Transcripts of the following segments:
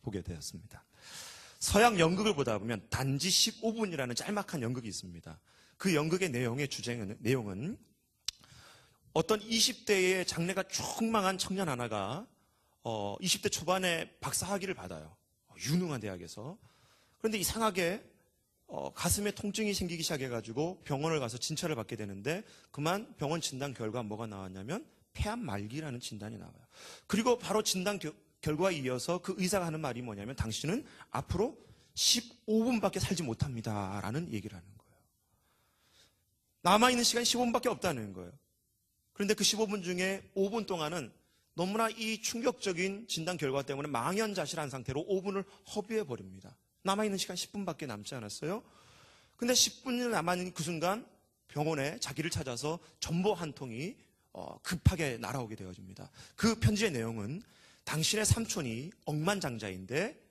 보게 되었습니다. 서양 연극을 보다 보면 단지 15분이라는 짤막한 연극이 있습니다. 그 연극의 내용은 어떤 20대의 장래가 충망한 청년 하나가 20대 초반에 박사학위를 받아요. 유능한 대학에서. 그런데 이상하게 가슴에 통증이 생기기 시작해가지고 병원을 가서 진찰을 받게 되는데 그만 병원 진단 결과 뭐가 나왔냐면 폐암 말기라는 진단이 나와요. 그리고 바로 진단 결과에 이어서 그 의사가 하는 말이 뭐냐면 당신은 앞으로 15분밖에 살지 못합니다 라는 얘기를 하는 거예요. 남아있는 시간이 15분밖에 없다는 거예요. 그런데 그 15분 중에 5분 동안은 너무나 이 충격적인 진단 결과 때문에 망연자실한 상태로 5분을 허비해버립니다. 남아있는 시간 10분밖에 남지 않았어요. 근데 10분이 남아있는 그 순간 병원에 자기를 찾아서 전보 한 통이 급하게 날아오게 되어집니다. 그 편지의 내용은 당신의 삼촌이 억만장자인데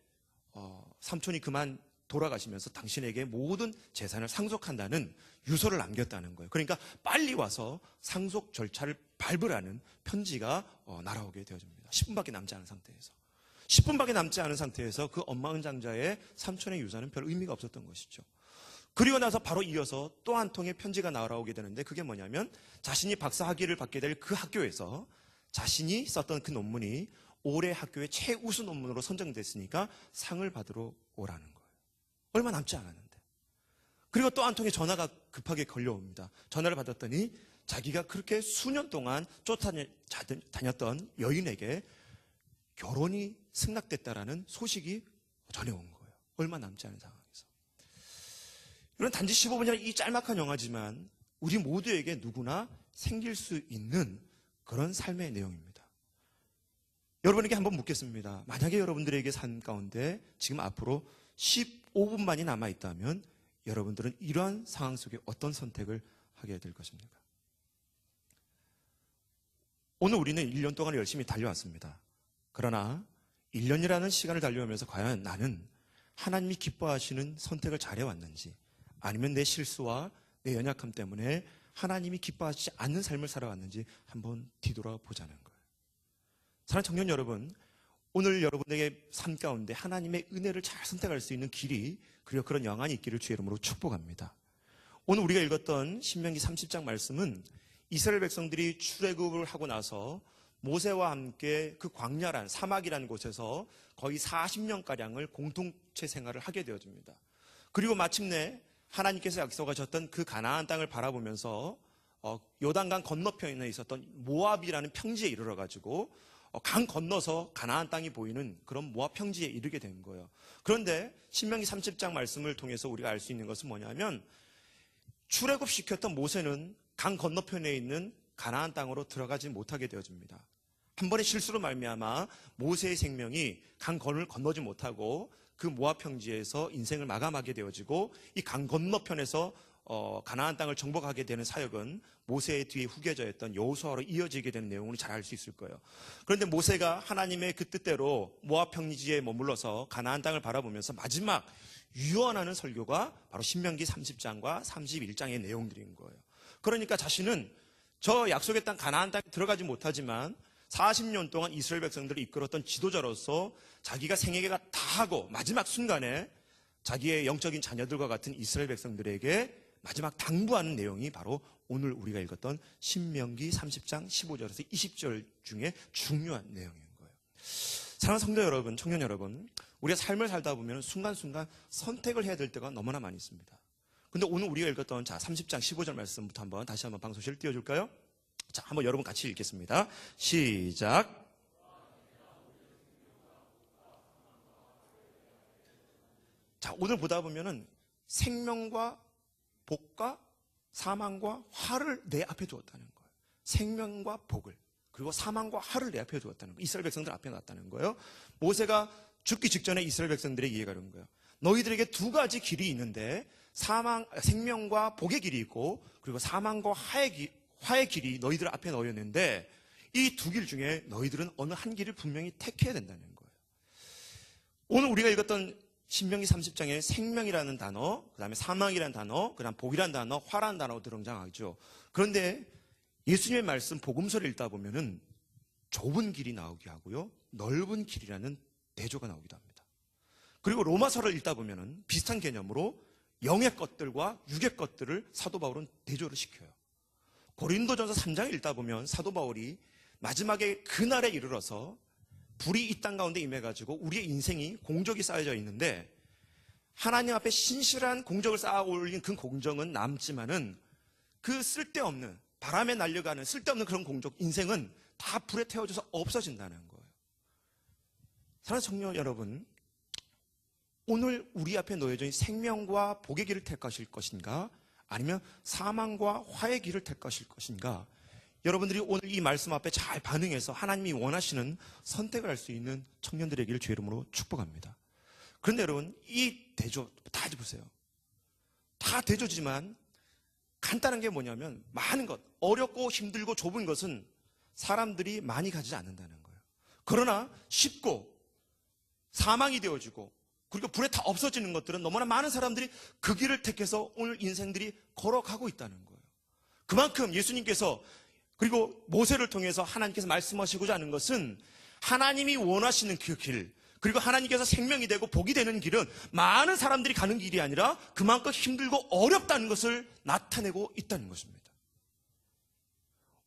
삼촌이 그만 돌아가시면서 당신에게 모든 재산을 상속한다는 유서를 남겼다는 거예요. 그러니까 빨리 와서 상속 절차를 밟으라는 편지가 날아오게 되어집니다. 10분밖에 남지 않은 상태에서. 10분밖에 남지 않은 상태에서 그 억만장자의 삼촌의 유산은 별 의미가 없었던 것이죠. 그리고 나서 바로 이어서 또 한 통의 편지가 날아오게 되는데 그게 뭐냐면 자신이 박사학위를 받게 될 그 학교에서 자신이 썼던 그 논문이 올해 학교의 최우수 논문으로 선정됐으니까 상을 받으러 오라는 거예요. 얼마 남지 않았는데. 그리고 또 한 통의 전화가 급하게 걸려옵니다. 전화를 받았더니 자기가 그렇게 수년 동안 쫓아다녔던 여인에게 결혼이 승낙됐다라는 소식이 전해온 거예요. 얼마 남지 않은 상황에서. 이런 단지 15분이라는 이 짤막한 영화지만 우리 모두에게 누구나 생길 수 있는 그런 삶의 내용입니다. 여러분에게 한번 묻겠습니다. 만약에 여러분들에게 삶 가운데 지금 앞으로 15분만이 남아있다면 여러분들은 이러한 상황 속에 어떤 선택을 하게 될 것입니까? 오늘 우리는 1년 동안 열심히 달려왔습니다. 그러나 1년이라는 시간을 달려오면서 과연 나는 하나님이 기뻐하시는 선택을 잘해왔는지 아니면 내 실수와 내 연약함 때문에 하나님이 기뻐하시지 않는 삶을 살아왔는지 한번 뒤돌아보자는 거예요. 사랑하는 청년 여러분, 오늘 여러분에게 삶 가운데 하나님의 은혜를 잘 선택할 수 있는 길이 그리고 그런 영안이 있기를 주의 이름으로 축복합니다. 오늘 우리가 읽었던 신명기 30장 말씀은 이스라엘 백성들이 출애굽을 하고 나서 모세와 함께 그 광야란 사막이라는 곳에서 거의 40년가량을 공동체 생활을 하게 되어집니다. 그리고 마침내 하나님께서 약속하셨던 그 가나안 땅을 바라보면서 요단강 건너편에 있었던 모압이라는 평지에 이르러가지고 강 건너서 가나안 땅이 보이는 그런 모압 평지에 이르게 된 거예요. 그런데 신명기 30장 말씀을 통해서 우리가 알 수 있는 것은 뭐냐면 출애굽시켰던 모세는 강 건너편에 있는 가나안 땅으로 들어가지 못하게 되어집니다. 한 번의 실수로 말미암아 모세의 생명이 강을 건너지 못하고 그 모압 평지에서 인생을 마감하게 되어지고 이 강 건너편에서 가나안 땅을 정복하게 되는 사역은 모세의 뒤에 후계자 였던 여호수아로 이어지게 되는 내용을 잘 알 수 있을 거예요. 그런데 모세가 하나님의 그 뜻대로 모압 평지에 머물러서 가나안 땅을 바라보면서 마지막 유언하는 설교가 바로 신명기 30장과 31장의 내용들인 거예요. 그러니까 자신은 저 약속의 땅 가나안 땅에 들어가지 못하지만 40년 동안 이스라엘 백성들을 이끌었던 지도자로서 자기가 생애가 다 하고 마지막 순간에 자기의 영적인 자녀들과 같은 이스라엘 백성들에게 마지막 당부하는 내용이 바로 오늘 우리가 읽었던 신명기 30장 15절에서 20절 중에 중요한 내용인 거예요. 사랑하는 성도 여러분, 청년 여러분, 우리가 삶을 살다 보면 순간순간 선택을 해야 될 때가 너무나 많이 있습니다. 근데 오늘 우리가 읽었던 30장 15절 말씀부터 다시 한번 방송실 띄워줄까요? 자, 한번 여러분 같이 읽겠습니다. 시작. 자, 오늘 보다 보면은 생명과 복과 사망과 화를 내 앞에 두었다는 거예요. 생명과 복을, 그리고 사망과 화를 내 앞에 두었다는 거예요. 이스라엘 백성들 앞에 놨다는 거예요. 모세가 죽기 직전에 이스라엘 백성들에게 이해가 된 거예요. 너희들에게 두 가지 길이 있는데 생명과 복의 길이 있고 그리고 사망과 화의 길이 너희들 앞에 놓였는데 이 두 길 중에 너희들은 어느 한 길을 분명히 택해야 된다는 거예요. 오늘 우리가 읽었던 신명기 30장에 생명이라는 단어, 그 다음에 사망이라는 단어, 그 다음 복이라는 단어, 화라는 단어가 등장하죠. 그런데 예수님의 말씀 복음서를 읽다 보면은 좁은 길이 나오게 하고요, 넓은 길이라는 대조가 나오기도 합니다. 그리고 로마서를 읽다 보면은 비슷한 개념으로 영의 것들과 육의 것들을 사도 바울은 대조를 시켜요. 고린도전서 3장을 읽다 보면 사도 바울이 마지막에 그날에 이르러서 불이 이 땅 가운데 임해가지고 우리의 인생이 공적이 쌓여져 있는데 하나님 앞에 신실한 공적을 쌓아 올린 그 공적은 남지만은 그 쓸데없는 바람에 날려가는 쓸데없는 그런 공적 인생은 다 불에 태워져서 없어진다는 거예요. 사랑하는 청년 여러분, 오늘 우리 앞에 놓여져 있는 생명과 복의 길을 택 것인가 아니면 사망과 화의 길을 택 것인가, 여러분들이 오늘 이 말씀 앞에 잘 반응해서 하나님이 원하시는 선택을 할 수 있는 청년들의 길을 주의 이름으로 축복합니다. 그런데 여러분, 이 대조 다 해보세요. 다 대조지만 간단한 게 뭐냐면 많은 것, 어렵고 힘들고 좁은 것은 사람들이 많이 가지지 않는다는 거예요. 그러나 쉽고 사망이 되어지고 그리고 불에 다 없어지는 것들은 너무나 많은 사람들이 그 길을 택해서 오늘 인생들이 걸어가고 있다는 거예요. 그만큼 예수님께서 그리고 모세를 통해서 하나님께서 말씀하시고자 하는 것은 하나님이 원하시는 그 길, 그리고 하나님께서 생명이 되고 복이 되는 길은 많은 사람들이 가는 길이 아니라 그만큼 힘들고 어렵다는 것을 나타내고 있다는 것입니다.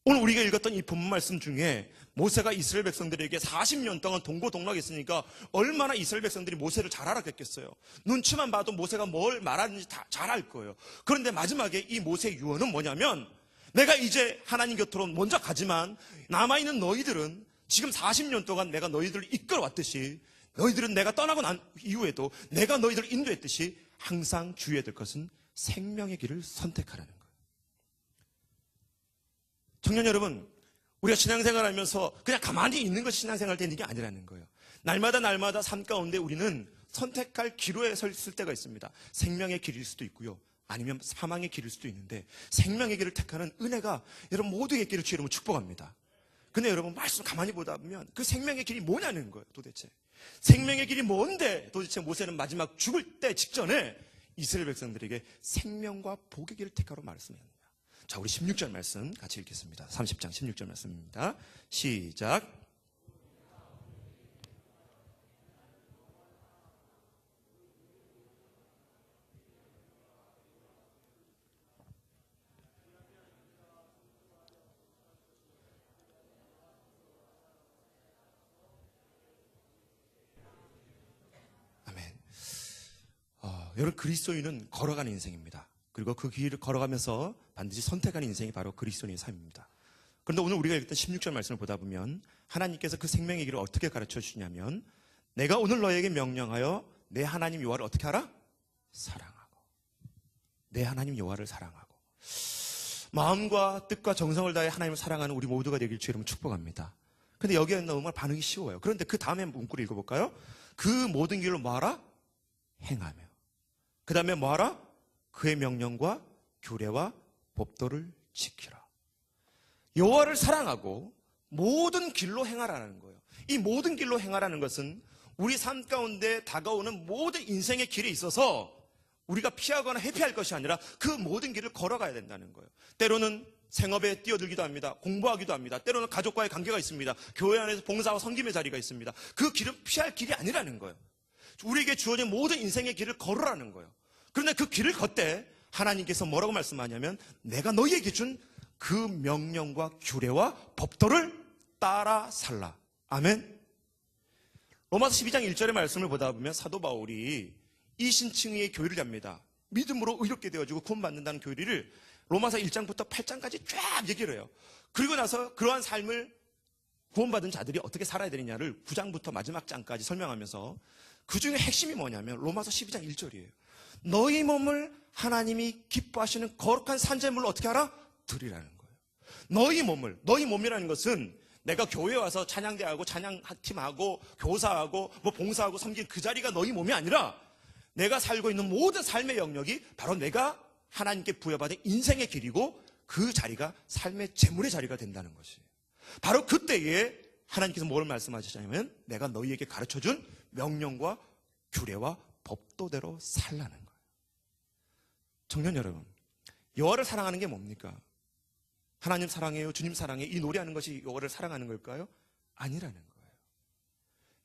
오늘 우리가 읽었던 이 본문 말씀 중에 모세가 이스라엘 백성들에게 40년 동안 동고동락했으니까 얼마나 이스라엘 백성들이 모세를 잘 알았겠어요. 눈치만 봐도 모세가 뭘 말하는지 다 잘 알 거예요. 그런데 마지막에 이 모세의 유언은 뭐냐면, 내가 이제 하나님 곁으로 먼저 가지만 남아있는 너희들은 지금 40년 동안 내가 너희들을 이끌어왔듯이 너희들은 내가 떠나고 난 이후에도 내가 너희들을 인도했듯이 항상 주의해야 될 것은 생명의 길을 선택하라는 거예요. 청년 여러분, 우리가 신앙생활 하면서 그냥 가만히 있는 것이 신앙생활 되는 게 아니라는 거예요. 날마다 삶 가운데 우리는 선택할 기로에 서 있을 때가 있습니다. 생명의 길일 수도 있고요, 아니면 사망의 길일 수도 있는데 생명의 길을 택하는 은혜가 여러분 모두의 길을 주의 이름으로 축복합니다. 근데 여러분 말씀 가만히 보다 보면 그 생명의 길이 뭐냐는 거예요. 도대체 생명의 길이 뭔데 도대체 모세는 마지막 죽을 때 직전에 이스라엘 백성들에게 생명과 복의 길을 택하라고 말씀합니다. 자, 우리 16절 말씀 같이 읽겠습니다. 30장 16절 말씀입니다. 시작. 아멘. 여러분, 그리스도인은 걸어가는 인생입니다. 그리고 그 길을 걸어가면서 반드시 선택하는 인생이 바로 그리스도인의 삶입니다. 그런데 오늘 우리가 읽던 16절 말씀을 보다 보면 하나님께서 그 생명의 길을 어떻게 가르쳐 주시냐면, 내가 오늘 너에게 명령하여 내 하나님 여호와를 어떻게 하라? 사랑하고. 내 하나님 여호와를 사랑하고. 마음과 뜻과 정성을 다해 하나님을 사랑하는 우리 모두가 되길 주의 이름으로 축복합니다. 근데 여기에 정말 반응이 쉬워요. 그런데 그 다음에 문구를 읽어볼까요? 그 모든 길로 뭐하라? 행하며. 그 다음에 뭐하라? 그의 명령과 규례와 법도를 지키라. 여호와를 사랑하고 모든 길로 행하라는 거예요. 이 모든 길로 행하라는 것은 우리 삶 가운데 다가오는 모든 인생의 길에 있어서 우리가 피하거나 회피할 것이 아니라 그 모든 길을 걸어가야 된다는 거예요. 때로는 생업에 뛰어들기도 합니다. 공부하기도 합니다. 때로는 가족과의 관계가 있습니다. 교회 안에서 봉사와 섬김의 자리가 있습니다. 그 길은 피할 길이 아니라는 거예요. 우리에게 주어진 모든 인생의 길을 걸으라는 거예요. 그런데 그 길을 걷되 하나님께서 뭐라고 말씀하냐면, 내가 너희에게 준 그 명령과 규례와 법도를 따라 살라. 아멘. 로마서 12장 1절의 말씀을 보다 보면 사도 바울이 이신층의 교리를 합니다. 믿음으로 의롭게 되어지고 구원받는다는 교리를 로마서 1장부터 8장까지 쫙 얘기를 해요. 그리고 나서 그러한 삶을 구원받은 자들이 어떻게 살아야 되느냐를 9장부터 마지막 장까지 설명하면서 그 중에 핵심이 뭐냐면 로마서 12장 1절이에요. 너희 몸을 하나님이 기뻐하시는 거룩한 산제물로 어떻게 하라? 드리라는 거예요. 너희 몸이라는 것은 내가 교회에 와서 찬양대하고 찬양팀하고 교사하고 봉사하고 섬긴 그 자리가 너희 몸이 아니라 내가 살고 있는 모든 삶의 영역이 바로 내가 하나님께 부여받은 인생의 길이고 그 자리가 삶의 제물의 자리가 된다는 것이에요. 바로 그때에 하나님께서 뭘 말씀하시냐면, 내가 너희에게 가르쳐준 명령과 규례와 법도대로 살라는 거예요. 청년 여러분, 여호와를 사랑하는 게 뭡니까? 하나님 사랑해요, 주님 사랑해, 이 노래하는 것이 여호와를 사랑하는 걸까요? 아니라는 거예요.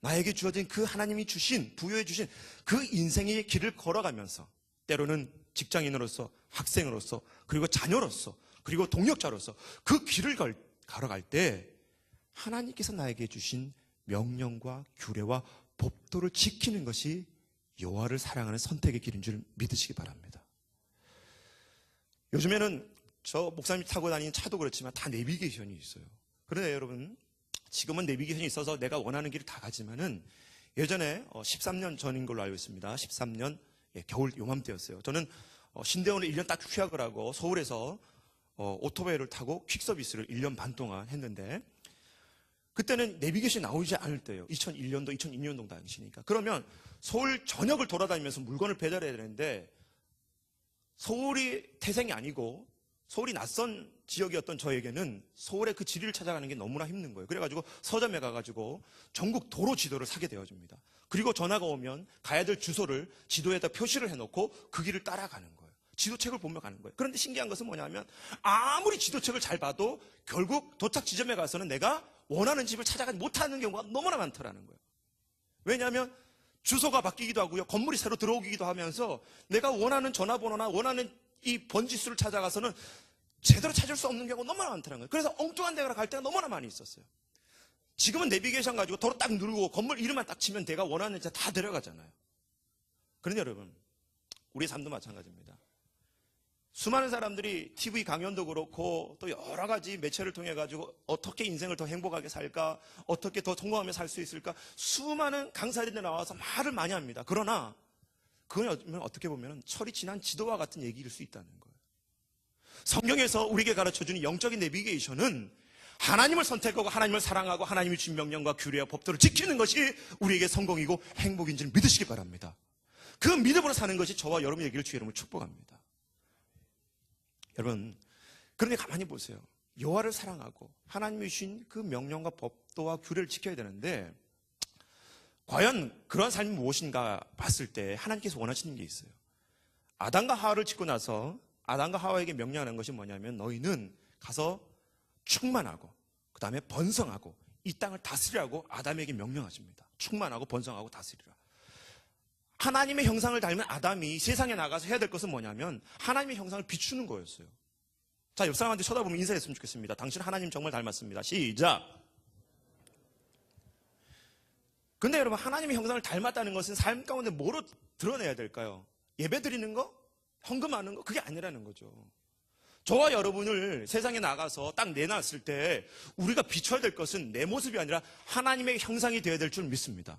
나에게 주어진 그 하나님이 주신, 부여해 주신 그 인생의 길을 걸어가면서 때로는 직장인으로서, 학생으로서, 그리고 자녀로서, 그리고 동역자로서 그 길을 걸어갈 때 하나님께서 나에게 주신 명령과 규례와 법도를 지키는 것이 여호와를 사랑하는 선택의 길인 줄 믿으시기 바랍니다. 요즘에는 저 목사님이 타고 다니는 차도 그렇지만 다 내비게이션이 있어요. 그런데 여러분, 지금은 내비게이션이 있어서 내가 원하는 길을 다 가지만은 예전에 13년 전인 걸로 알고 있습니다. 13년 겨울 요맘때였어요. 저는 신대원을 1년 딱 휴학을 하고 서울에서 오토바이를 타고 퀵서비스를 1년 반 동안 했는데, 그때는 내비게이션이 나오지 않을 때예요. 2001년도, 2002년도 당시니까. 그러면 서울 전역을 돌아다니면서 물건을 배달해야 되는데, 서울이 태생이 아니고 서울이 낯선 지역이었던 저에게는 서울의 그 지리를 찾아가는 게 너무나 힘든 거예요. 그래가지고 서점에 가가지고 전국 도로 지도를 사게 되어집니다. 그리고 전화가 오면 가야 될 주소를 지도에다 표시를 해놓고 그 길을 따라가는 거예요. 지도책을 보며 가는 거예요. 그런데 신기한 것은 뭐냐면 아무리 지도책을 잘 봐도 결국 도착 지점에 가서는 내가 원하는 집을 찾아가지 못하는 경우가 너무나 많더라는 거예요. 왜냐하면 주소가 바뀌기도 하고요. 건물이 새로 들어오기도 하면서 내가 원하는 전화번호나 원하는 이 번지수를 찾아가서는 제대로 찾을 수 없는 경우가 너무나 많더라는 거예요. 그래서 엉뚱한 데가 갈 때가 너무나 많이 있었어요. 지금은 내비게이션 가지고 도로 딱 누르고 건물 이름만 딱 치면 내가 원하는 데 다 데려가잖아요. 그런데 여러분, 우리의 삶도 마찬가지입니다. 수많은 사람들이 TV 강연도 그렇고 또 여러 가지 매체를 통해 가지고 어떻게 인생을 더 행복하게 살까, 어떻게 더 성공하며 살 수 있을까, 수많은 강사들이 나와서 말을 많이 합니다. 그러나 그건 어떻게 보면 철이 지난 지도와 같은 얘기일 수 있다는 거예요. 성경에서 우리에게 가르쳐주는 영적인 내비게이션은 하나님을 선택하고 하나님을 사랑하고 하나님이 주신 명령과 규례와 법도를 지키는 것이 우리에게 성공이고 행복인 줄 믿으시기 바랍니다. 그 믿음으로 사는 것이 저와 여러분의 얘기를 주의 이름으로 축복합니다. 여러분, 그런데 가만히 보세요. 여호와를 사랑하고 하나님이 주신 그 명령과 법도와 규례를 지켜야 되는데, 과연 그러한 삶이 무엇인가 봤을 때 하나님께서 원하시는 게 있어요. 아담과 하와를 짓고 나서 아담과 하와에게 명령하는 것이 뭐냐면, 너희는 가서 충만하고 그 다음에 번성하고 이 땅을 다스리라고 아담에게 명령하십니다. 충만하고 번성하고 다스리라. 하나님의 형상을 닮은 아담이 세상에 나가서 해야 될 것은 뭐냐면 하나님의 형상을 비추는 거였어요. 자, 옆 사람한테 쳐다보면 인사했으면 좋겠습니다. 당신 하나님 정말 닮았습니다. 시작. 근데 여러분, 하나님의 형상을 닮았다는 것은 삶 가운데 뭐로 드러내야 될까요? 예배 드리는 거? 헌금하는 거? 그게 아니라는 거죠. 저와 여러분을 세상에 나가서 딱 내놨을 때 우리가 비춰야 될 것은 내 모습이 아니라 하나님의 형상이 되어야 될 줄 믿습니다.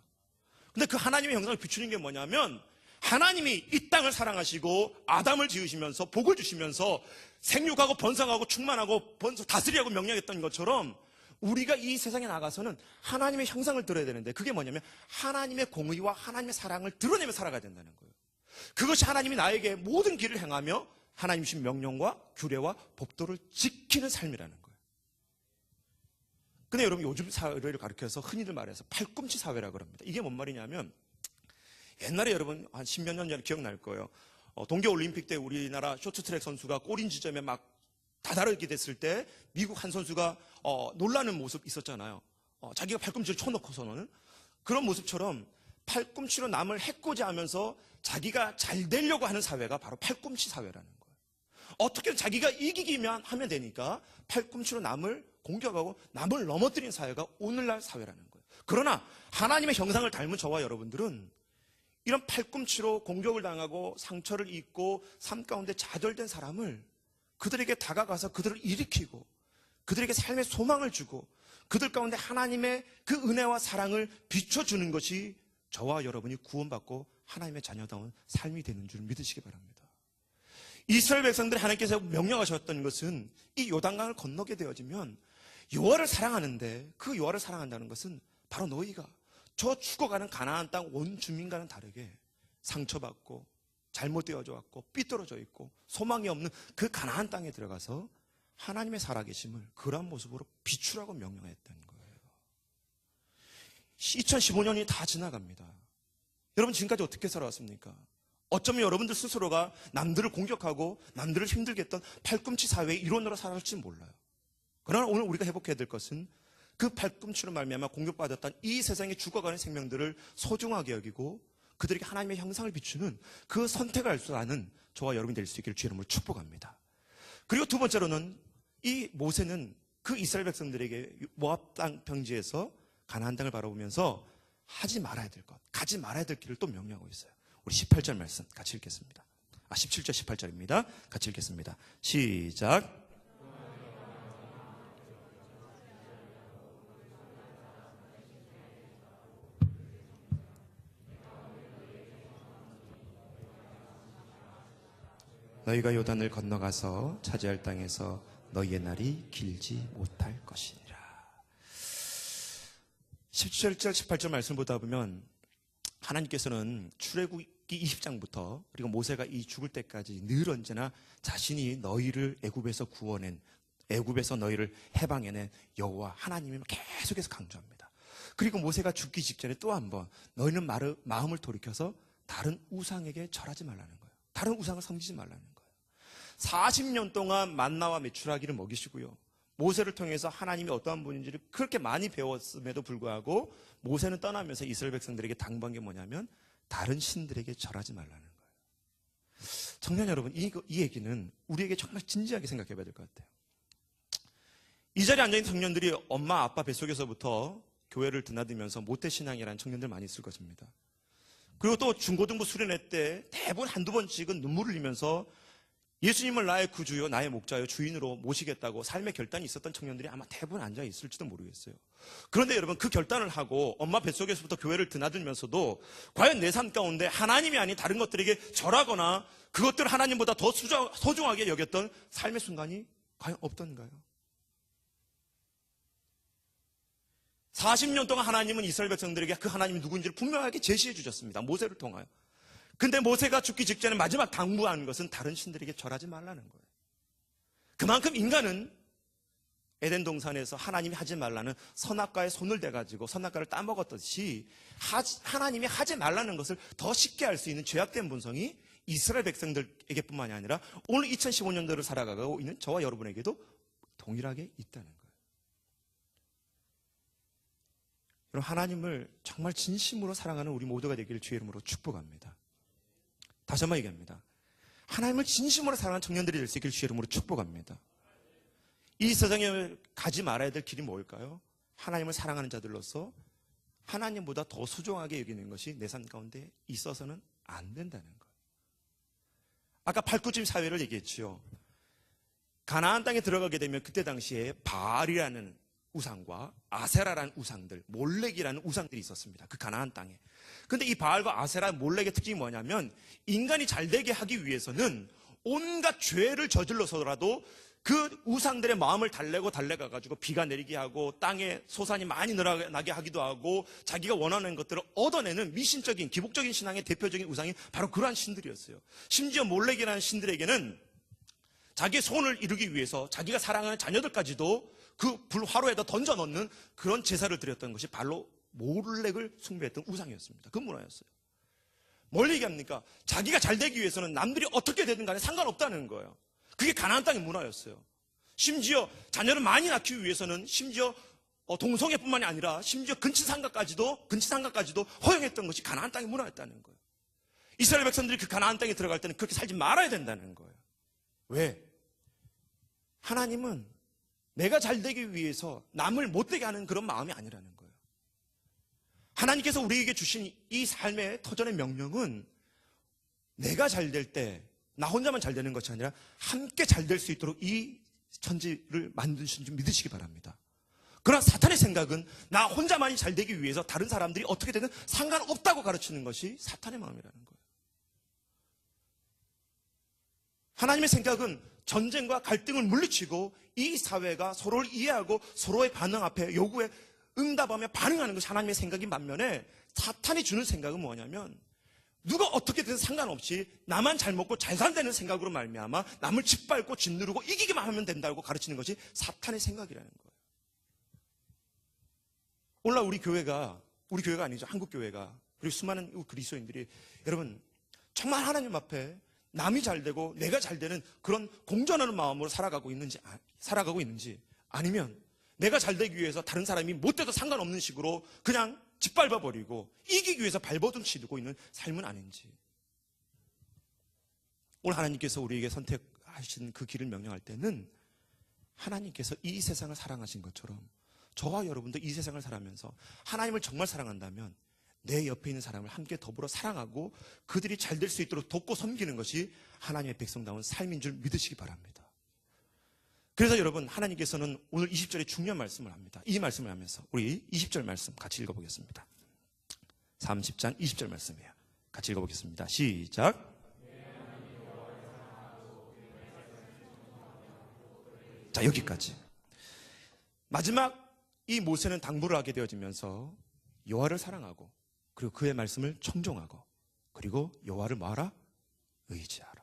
근데 그 하나님의 형상을 비추는 게 뭐냐면, 하나님이 이 땅을 사랑하시고 아담을 지으시면서 복을 주시면서 생육하고 번성하고 충만하고 다스리라고 명령했던 것처럼 우리가 이 세상에 나가서는 하나님의 형상을 들어야 되는데, 그게 뭐냐면 하나님의 공의와 하나님의 사랑을 드러내며 살아가야 된다는 거예요. 그것이 하나님이 나에게 모든 길을 행하며 하나님 주신 명령과 규례와 법도를 지키는 삶이라는 거예요. 근데 여러분, 요즘 사회를 가리켜서 흔히들 말해서 팔꿈치 사회라고 합니다. 이게 뭔 말이냐면, 옛날에 여러분 한 10몇 년 전에 기억날 거예요. 동계올림픽 때 우리나라 쇼트트랙 선수가 골인 지점에 막 다다르게 됐을 때 미국 한 선수가 놀라는 모습 있었잖아요. 자기가 팔꿈치를 쳐놓고서는 그런 모습처럼 팔꿈치로 남을 해코자 하면서 자기가 잘 되려고 하는 사회가 바로 팔꿈치 사회라는 거예요. 어떻게든 자기가 이기기만 하면 되니까 팔꿈치로 남을 공격하고 남을 넘어뜨린 사회가 오늘날 사회라는 거예요. 그러나 하나님의 형상을 닮은 저와 여러분들은 이런 팔꿈치로 공격을 당하고 상처를 입고 삶 가운데 좌절된 사람을 그들에게 다가가서 그들을 일으키고 그들에게 삶의 소망을 주고 그들 가운데 하나님의 그 은혜와 사랑을 비춰주는 것이 저와 여러분이 구원받고 하나님의 자녀다운 삶이 되는 줄 믿으시기 바랍니다. 이스라엘 백성들이 하나님께서 명령하셨던 것은 이 요단강을 건너게 되어지면 여호와를 사랑하는데, 그 여호와를 사랑한다는 것은 바로 너희가 저 죽어가는 가나안 땅 온 주민과는 다르게 상처받고 잘못되어져 왔고 삐뚤어져 있고 소망이 없는 그 가나안 땅에 들어가서 하나님의 살아계심을 그러한 모습으로 비추라고 명령했던 거예요. 2015년이 다 지나갑니다. 여러분, 지금까지 어떻게 살아왔습니까? 어쩌면 여러분들 스스로가 남들을 공격하고 남들을 힘들게 했던 팔꿈치 사회의 일원으로 살아갈지 몰라요. 그러나 오늘 우리가 회복해야 될 것은 그 팔꿈치로 말미암아 공격받았던 이 세상에 죽어가는 생명들을 소중하게 여기고 그들에게 하나님의 형상을 비추는 그 선택을 할 수 아는 저와 여러분이 될 수 있기를 주의 이름으로 축복합니다. 그리고 두 번째로는 이 모세는 그 이스라엘 백성들에게 모압 땅 평지에서 가나안 땅을 바라보면서 하지 말아야 될 것, 가지 말아야 될 길을 또 명령하고 있어요. 우리 18절 말씀 같이 읽겠습니다. 17절 18절입니다. 같이 읽겠습니다. 시작. 너희가 요단을 건너가서 차지할 땅에서 너희의 날이 길지 못할 것이니라. 17절 18절 말씀을 보다 보면 하나님께서는 출애굽기 20장부터 그리고 모세가 이 죽을 때까지 늘 언제나 자신이 너희를 애굽에서 구원한, 애굽에서 너희를 해방해낸 여호와 하나님을 계속해서 강조합니다. 그리고 모세가 죽기 직전에 또 한 번 너희는 마음을 돌이켜서 다른 우상에게 절하지 말라는 거예요. 다른 우상을 섬기지 말라는 거예요. 40년 동안 만나와 메추라기를 먹이시고요, 모세를 통해서 하나님이 어떠한 분인지를 그렇게 많이 배웠음에도 불구하고 모세는 떠나면서 이스라엘 백성들에게 당부한 게 뭐냐면 다른 신들에게 절하지 말라는 거예요. 청년 여러분, 이 얘기는 우리에게 정말 진지하게 생각해 봐야 될 것 같아요. 이 자리에 앉아있는 청년들이 엄마 아빠 뱃속에서부터 교회를 드나들면서 모태신앙이라는 청년들 많이 있을 것입니다. 그리고 또 중고등부 수련회 때 대부분 한두 번씩은 눈물을 흘리면서 예수님을 나의 구주요 나의 목자요 주인으로 모시겠다고 삶의 결단이 있었던 청년들이 아마 대부분 앉아 있을지도 모르겠어요. 그런데 여러분, 그 결단을 하고 엄마 뱃속에서부터 교회를 드나들면서도 과연 내 삶 가운데 하나님이 아닌 다른 것들에게 절하거나 그것들을 하나님보다 더 소중하게 여겼던 삶의 순간이 과연 없던가요? 40년 동안 하나님은 이스라엘 백성들에게 그 하나님이 누구인지를 분명하게 제시해 주셨습니다. 모세를 통하여. 근데 모세가 죽기 직전에 마지막 당부한 것은 다른 신들에게 절하지 말라는 거예요. 그만큼 인간은 에덴 동산에서 하나님이 하지 말라는 선악과에 손을 대가지고 선악과를 따먹었듯이 하나님이 하지 말라는 것을 더 쉽게 할 수 있는 죄악된 본성이 이스라엘 백성들에게뿐만이 아니라 오늘 2015년도를 살아가고 있는 저와 여러분에게도 동일하게 있다는 거예요. 여러분, 하나님을 정말 진심으로 사랑하는 우리 모두가 되기를 주의 이름으로 축복합니다. 다시 한번 얘기합니다. 하나님을 진심으로 사랑하는 청년들이 될 수 있기를 주의 이름으로 축복합니다. 이 세상에 가지 말아야 될 길이 뭘까요? 하나님을 사랑하는 자들로서 하나님보다 더 소중하게 여기는 것이 내 삶 가운데 있어서는 안 된다는 거예요. 아까 팔굽집 사회를 얘기했지요. 가나안 땅에 들어가게 되면 그때 당시에 바알이라는 우상과 아세라라는 우상들, 몰렉이라는 우상들이 있었습니다. 그 가나안 땅에. 근데 이 바알과 아세라, 몰렉의 특징이 뭐냐면 인간이 잘되게 하기 위해서는 온갖 죄를 저질러서라도 그 우상들의 마음을 달래가가지고 비가 내리게 하고 땅에 소산이 많이 늘어나게 하기도 하고 자기가 원하는 것들을 얻어내는 미신적인 기복적인 신앙의 대표적인 우상이 바로 그러한 신들이었어요. 심지어 몰렉이라는 신들에게는 자기의 소원을 이루기 위해서 자기가 사랑하는 자녀들까지도 그 불화로에다 던져 넣는 그런 제사를 드렸던 것이 바로 몰렉을 숭배했던 우상이었습니다. 그 문화였어요. 뭘 얘기합니까? 자기가 잘 되기 위해서는 남들이 어떻게 되든 간에 상관없다는 거예요. 그게 가나안 땅의 문화였어요. 심지어 자녀를 많이 낳기 위해서는 심지어 동성애뿐만이 아니라 심지어 근친상간까지도 허용했던 것이 가나안 땅의 문화였다는 거예요. 이스라엘 백성들이 그 가나안 땅에 들어갈 때는 그렇게 살지 말아야 된다는 거예요. 왜? 하나님은 내가 잘 되기 위해서 남을 못되게 하는 그런 마음이 아니라는 거예요. 하나님께서 우리에게 주신 이 삶의 터전의 명령은 내가 잘 될 때 나 혼자만 잘 되는 것이 아니라 함께 잘 될 수 있도록 이 천지를 만드신 줄 믿으시기 바랍니다. 그러나 사탄의 생각은 나 혼자만이 잘 되기 위해서 다른 사람들이 어떻게 되든 상관없다고 가르치는 것이 사탄의 마음이라는 거예요. 하나님의 생각은 전쟁과 갈등을 물리치고 이 사회가 서로를 이해하고 서로의 반응 앞에 요구에 응답하며 반응하는 것이 하나님의 생각인 반면에 사탄이 주는 생각은 뭐냐면 누가 어떻게 되든 상관없이 나만 잘 먹고 잘 산다는 생각으로 말미암아 남을 짓밟고 짓누르고 이기기만 하면 된다고 가르치는 것이 사탄의 생각이라는 거예요. 오늘날 우리 교회가 아니죠. 한국 교회가 그리고 수많은 그리스도인들이 여러분 정말 하나님 앞에 남이 잘 되고 내가 잘 되는 그런 공존하는 마음으로 살아가고 있는지 아니면 내가 잘 되기 위해서 다른 사람이 못돼도 상관없는 식으로 그냥 짓밟아버리고 이기기 위해서 발버둥 치고 있는 삶은 아닌지. 오늘 하나님께서 우리에게 선택하신 그 길을 명령할 때는 하나님께서 이 세상을 사랑하신 것처럼 저와 여러분도 이 세상을 살아가면서 하나님을 정말 사랑한다면 내 옆에 있는 사람을 함께 더불어 사랑하고 그들이 잘 될 수 있도록 돕고 섬기는 것이 하나님의 백성다운 삶인 줄 믿으시기 바랍니다. 그래서 여러분, 하나님께서는 오늘 20절에 중요한 말씀을 합니다. 이 말씀을 하면서 우리 20절 말씀 같이 읽어보겠습니다. 30장 20절 말씀이에요. 같이 읽어보겠습니다. 시작. 자, 여기까지. 마지막 이 모세는 당부를 하게 되어지면서 여호와를 사랑하고 그리고 그의 말씀을 청종하고 그리고 여호와를 뭐하라? 의지하라.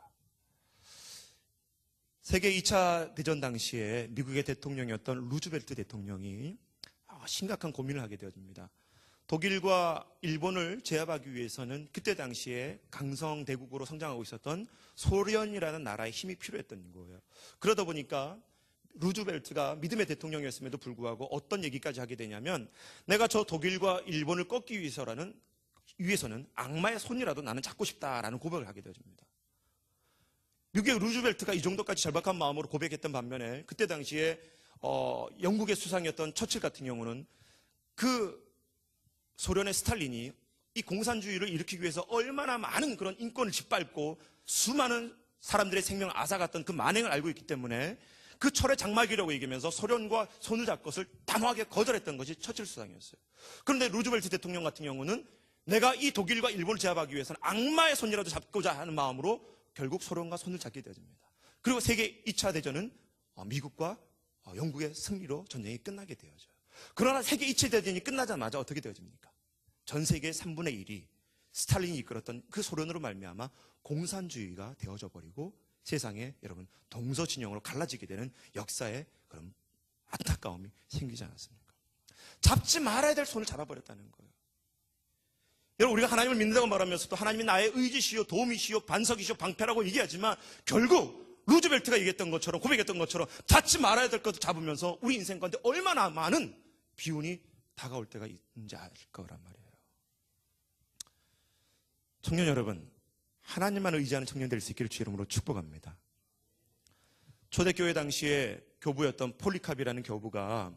세계 2차 대전 당시에 미국의 대통령이었던 루즈벨트 대통령이 심각한 고민을 하게 되어집니다. 독일과 일본을 제압하기 위해서는 그때 당시에 강성 대국으로 성장하고 있었던 소련이라는 나라의 힘이 필요했던 거예요. 그러다 보니까 루즈벨트가 믿음의 대통령이었음에도 불구하고 어떤 얘기까지 하게 되냐면 내가 저 독일과 일본을 꺾기 위해서는 악마의 손이라도 나는 잡고 싶다라는 고백을 하게 되어집니다. 미국의 루즈벨트가 이 정도까지 절박한 마음으로 고백했던 반면에 그때 당시에 영국의 수상이었던 처칠 같은 경우는 그 소련의 스탈린이 이 공산주의를 일으키기 위해서 얼마나 많은 그런 인권을 짓밟고 수많은 사람들의 생명을 앗아갔던 그 만행을 알고 있기 때문에 그 철의 장막이라고 얘기하면서 소련과 손을 잡고 것을 단호하게 거절했던 것이 처칠 수상이었어요. 그런데 루즈벨트 대통령 같은 경우는 내가 이 독일과 일본을 제압하기 위해서는 악마의 손이라도 잡고자 하는 마음으로 결국 소련과 손을 잡게 되어집니다. 그리고 세계 2차 대전은 미국과 영국의 승리로 전쟁이 끝나게 되어져요. 그러나 세계 2차 대전이 끝나자마자 어떻게 되어집니까? 전 세계의 3분의 1이 스탈린이 이끌었던 그 소련으로 말미암아 공산주의가 되어져 버리고 세상에 여러분 동서진영으로 갈라지게 되는 역사의 그런 안타까움이 생기지 않았습니까? 잡지 말아야 될 손을 잡아버렸다는 거예요. 여러분, 우리가 하나님을 믿는다고 말하면서도 하나님이 나의 의지시요 도움이시요 반석이시요 방패라고 얘기하지만 결국 루즈벨트가 얘기했던 것처럼 고백했던 것처럼 잡지 말아야 될 것도 잡으면서 우리 인생 가운데 얼마나 많은 비운이 다가올 때가 있는지 알 거란 말이에요. 청년 여러분, 하나님만 의지하는 청년 될 수 있기를 주의 이름으로 축복합니다. 초대교회 당시에 교부였던 폴리캅이라는 교부가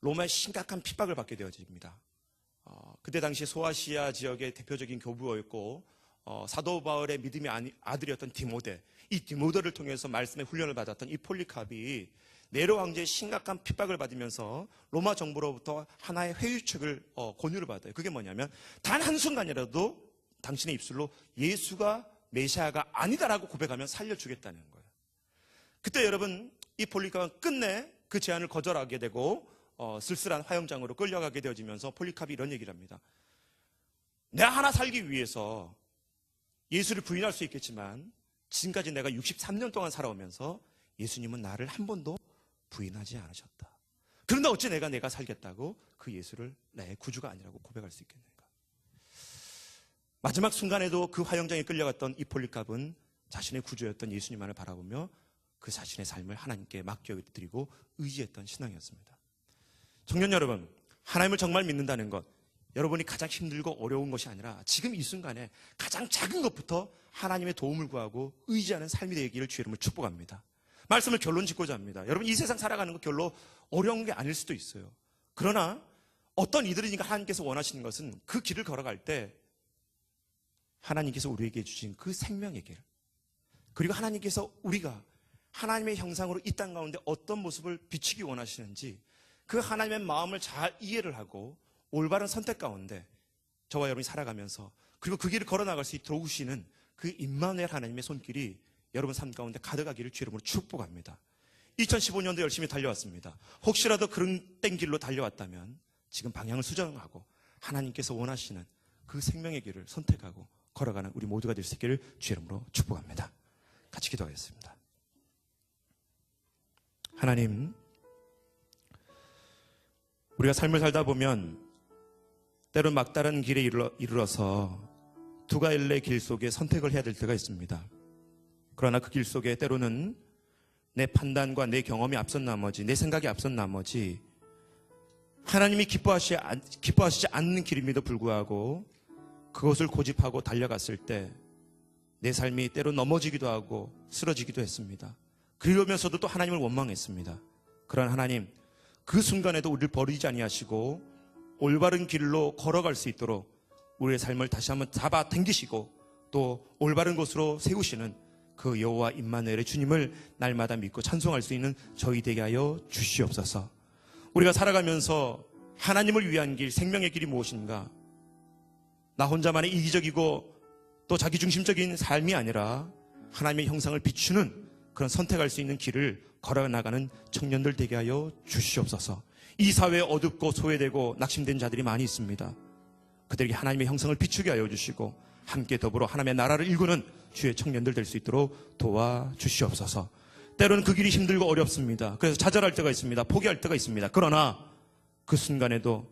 로마의 심각한 핍박을 받게 되어집니다. 그때 당시 소아시아 지역의 대표적인 교부였고 사도 바울의 믿음의 아들이었던 디모데, 이 디모데를 통해서 말씀의 훈련을 받았던 이 폴리캅이 네로 황제의 심각한 핍박을 받으면서 로마 정부로부터 하나의 회유책을 권유를 받아요. 그게 뭐냐면 단 한순간이라도 당신의 입술로 예수가 메시아가 아니다라고 고백하면 살려주겠다는 거예요. 그때 여러분 이 폴리캅은 끝내 그 제안을 거절하게 되고 쓸쓸한 화형장으로 끌려가게 되어지면서 폴리캅이 이런 얘기를 합니다. 내가 하나 살기 위해서 예수를 부인할 수 있겠지만 지금까지 내가 63년 동안 살아오면서 예수님은 나를 한 번도 부인하지 않으셨다. 그런데 어찌 내가 살겠다고 그 예수를 나의 구주가 아니라고 고백할 수 있겠는가? 마지막 순간에도 그 화형장에 끌려갔던 이 폴리캅은 자신의 구주였던 예수님만을 바라보며 그 자신의 삶을 하나님께 맡겨드리고 의지했던 신앙이었습니다. 청년 여러분, 하나님을 정말 믿는다는 것, 여러분이 가장 힘들고 어려운 것이 아니라 지금 이 순간에 가장 작은 것부터 하나님의 도움을 구하고 의지하는 삶이 되기를 주의 이름으로 축복합니다. 말씀을 결론 짓고자 합니다. 여러분, 이 세상 살아가는 거 별로 어려운 게 아닐 수도 있어요. 그러나 어떤 이들이니까 하나님께서 원하시는 것은 그 길을 걸어갈 때 하나님께서 우리에게 주신 그 생명의 길, 그리고 하나님께서 우리가 하나님의 형상으로 이 땅 가운데 어떤 모습을 비추기 원하시는지 그 하나님의 마음을 잘 이해를 하고 올바른 선택 가운데 저와 여러분이 살아가면서 그리고 그 길을 걸어나갈 수 있도록 도우시는 그 임마누엘 하나님의 손길이 여러분 삶 가운데 가득하기를 주의 이름으로 축복합니다. 2015년도 열심히 달려왔습니다. 혹시라도 그런 땡 길로 달려왔다면 지금 방향을 수정하고 하나님께서 원하시는 그 생명의 길을 선택하고 걸어가는 우리 모두가 될 수 있기를 주의 이름으로 축복합니다. 같이 기도하겠습니다. 하나님, 우리가 삶을 살다 보면 때론 막다른 길에 이르러서 두 갈래 길 속에 선택을 해야 될 때가 있습니다. 그러나 그 길 속에 때로는 내 판단과 내 경험이 앞선 나머지, 내 생각이 앞선 나머지 하나님이 기뻐하시지 않는 길임에도 불구하고 그것을 고집하고 달려갔을 때 내 삶이 때로 넘어지기도 하고 쓰러지기도 했습니다. 그러면서도 또 하나님을 원망했습니다. 그러나 하나님, 그 순간에도 우리를 버리지 아니하시고 올바른 길로 걸어갈 수 있도록 우리의 삶을 다시 한번 잡아 당기시고 또 올바른 곳으로 세우시는 그 여호와 임마누엘의 주님을 날마다 믿고 찬송할 수 있는 저희 되게 하여 주시옵소서. 우리가 살아가면서 하나님을 위한 길, 생명의 길이 무엇인가? 나 혼자만의 이기적이고 또 자기중심적인 삶이 아니라 하나님의 형상을 비추는 그런 선택할 수 있는 길을 걸어나가는 청년들 되게 하여 주시옵소서. 이 사회에 어둡고 소외되고 낙심된 자들이 많이 있습니다. 그들에게 하나님의 형상을 비추게 하여 주시고 함께 더불어 하나님의 나라를 일구는 주의 청년들 될 수 있도록 도와주시옵소서. 때로는 그 길이 힘들고 어렵습니다. 그래서 좌절할 때가 있습니다. 포기할 때가 있습니다. 그러나 그 순간에도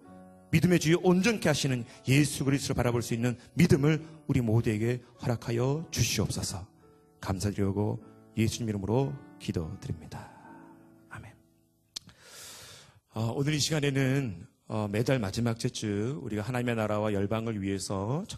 믿음의 주여 온전케 하시는 예수 그리스도를 바라볼 수 있는 믿음을 우리 모두에게 허락하여 주시옵소서. 감사드리고 예수님 이름으로 기도드립니다. 아멘. 오늘 이 시간에는 매달 마지막 주주 우리가 하나님의 나라와 열방을 위해서